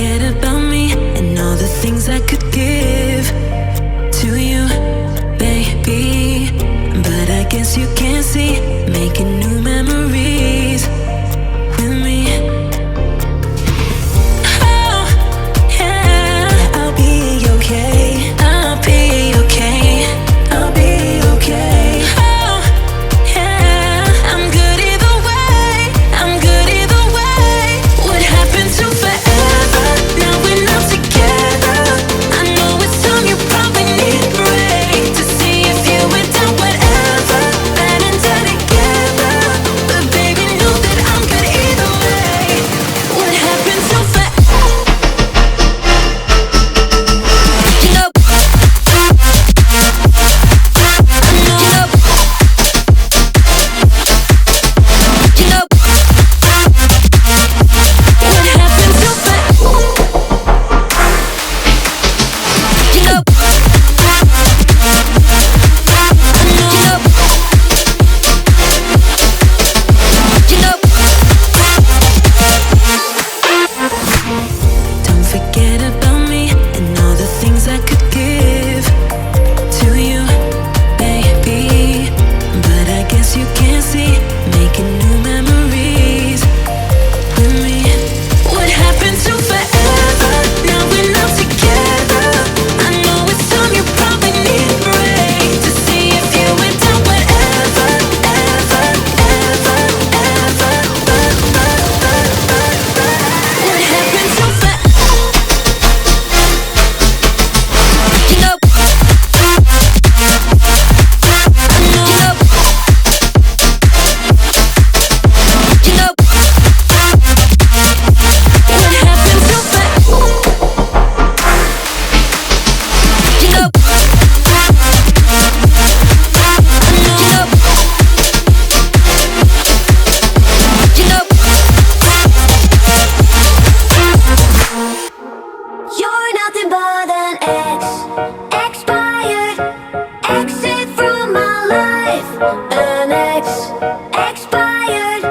forget about me and all the things I could give to you, baby. But I guess you can't see, making new memories with me. Oh, yeah, I'll be okay. I'll be okay. I'll be okay. Oh, yeah, I'm good either way. I'm good either way. What happened to forever? Now we're not together. I know it's time you probably need a break to see if you were down, whatever. Bad and dead together. But baby, know that I'm good either way. What happened to forever? You know, you know, what happened to forever? You know, don't forget about me and all the things I could give to you, baby. But I guess you can't see, making new memories with me. What happened to forever? Now we're not together. I know it's time you probably need a break to see if you went down, whatever, ever, ever, ever. What happened to forever? You know, you know, what happened to forever? You know, you're nothing but an expired, exit from my life. An expired,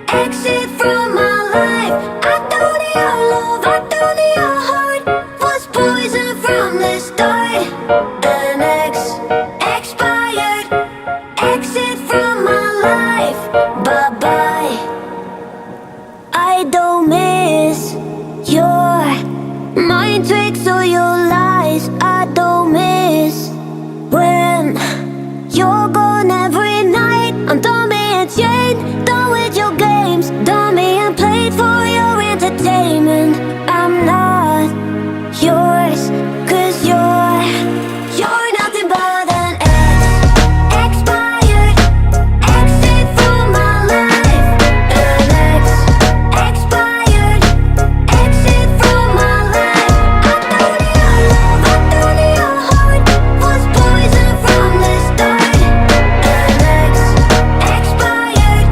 exit from my life. I don't need your love, I don't need your heart. Was poison from the start. An expired, exit from my life. Bye bye. I don't miss your mind tricks or your lies. I don't miss when you're gone every night. I'm done being chained, done with your games, done being played for your entertainment. I'm not yours, 'cause you're nothing but an expired, exit from my life. An expired, exit from my life. I don't need your love, I don't need your heart. Was poison from the start. An expired,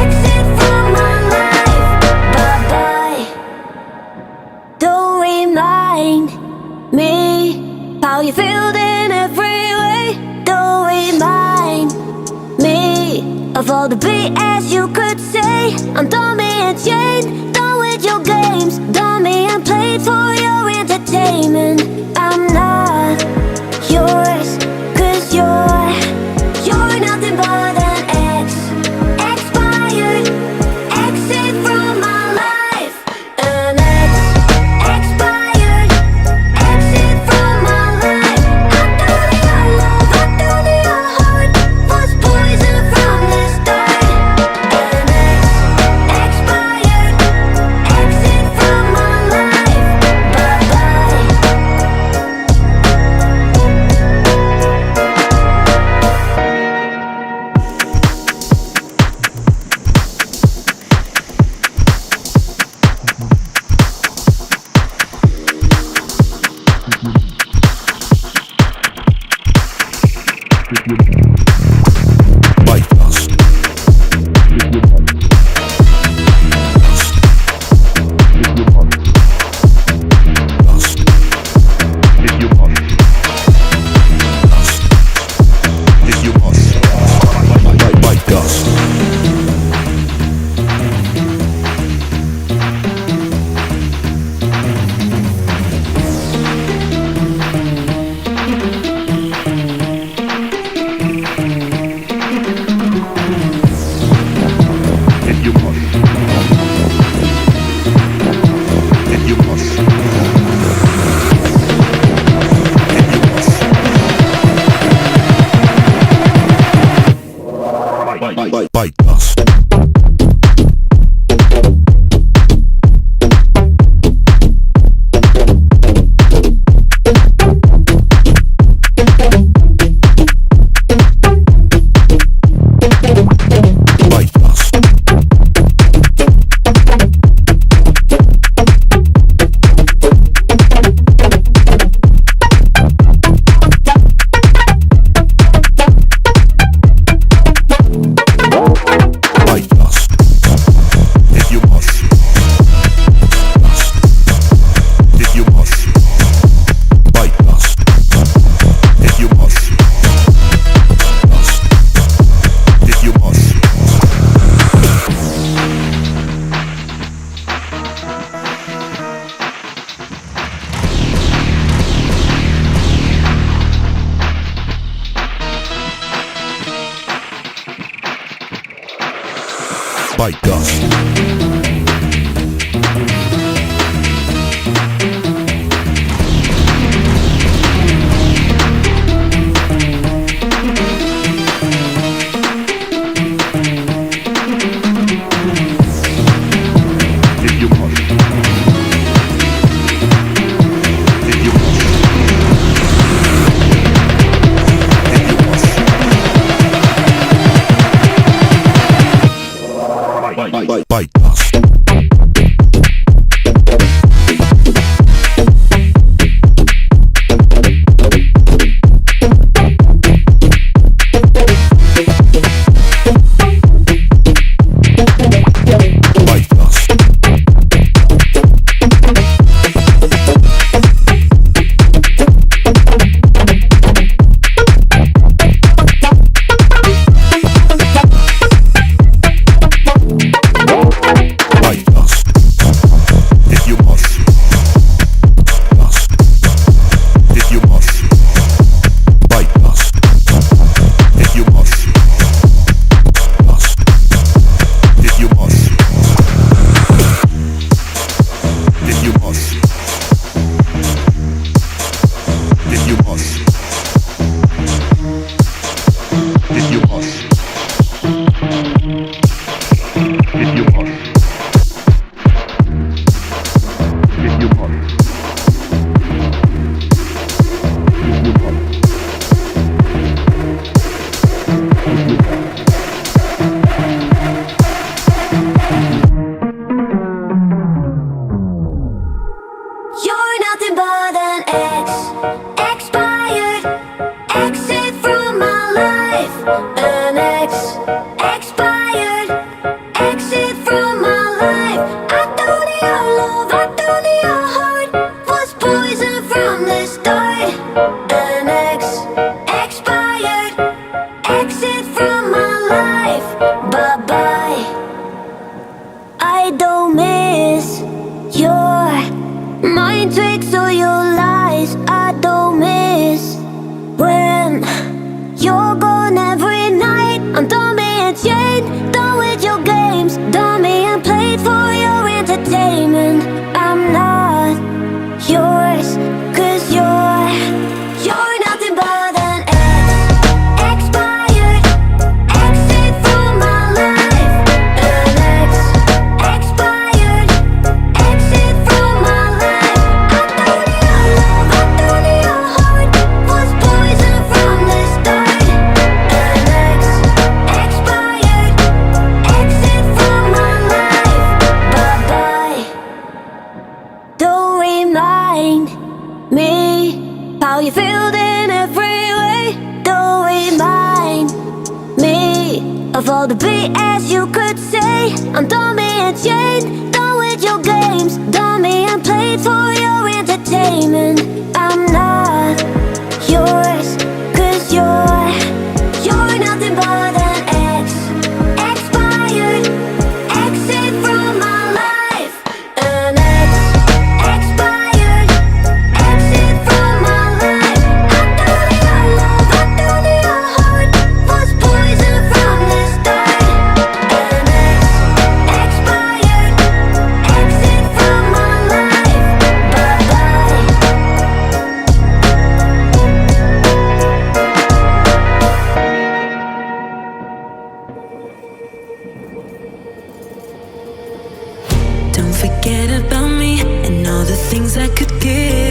exit from my life. Bye bye. Don't remind me how you feel in every way. Don't remind me of all the BS you could say. I'm done being chained, done with your games, done being played for your entertainment. I'm not yours, 'cause you're nothing but an expired, exit from my life. An expired, exit from my life. I don't need your love, I don't need your heart. Was poison from the start. An expired, exit from my life. Bye bye. Bite dust. Bite dust. You're nothing but an expired exit from my life. An expired exit from my life. I thought your love, I thought your heart was poison from the start. An expired exit from my life. Bye bye. I don't miss your mind tricks or your lies. I don't miss when you're gone every night. I'm done being chained, done with your games, done being played for your entertainment. I'm not yours, 'cause you're nothing but an expired exit from my life. An expired exit from my life. I thought your love, I thought your heart was poison from the start. An expired exit from my life. Bye bye. Don't remind me how you feel in every way. Don't remind me of all the BS you could say. I'm done being chained, done with your games, done being played for your entertainment. I'm not yours, 'cause you're nothing but an expired exit from my life. An expired exit from my life. I thought your love, I thought your heart was poison from the start. An things I could give.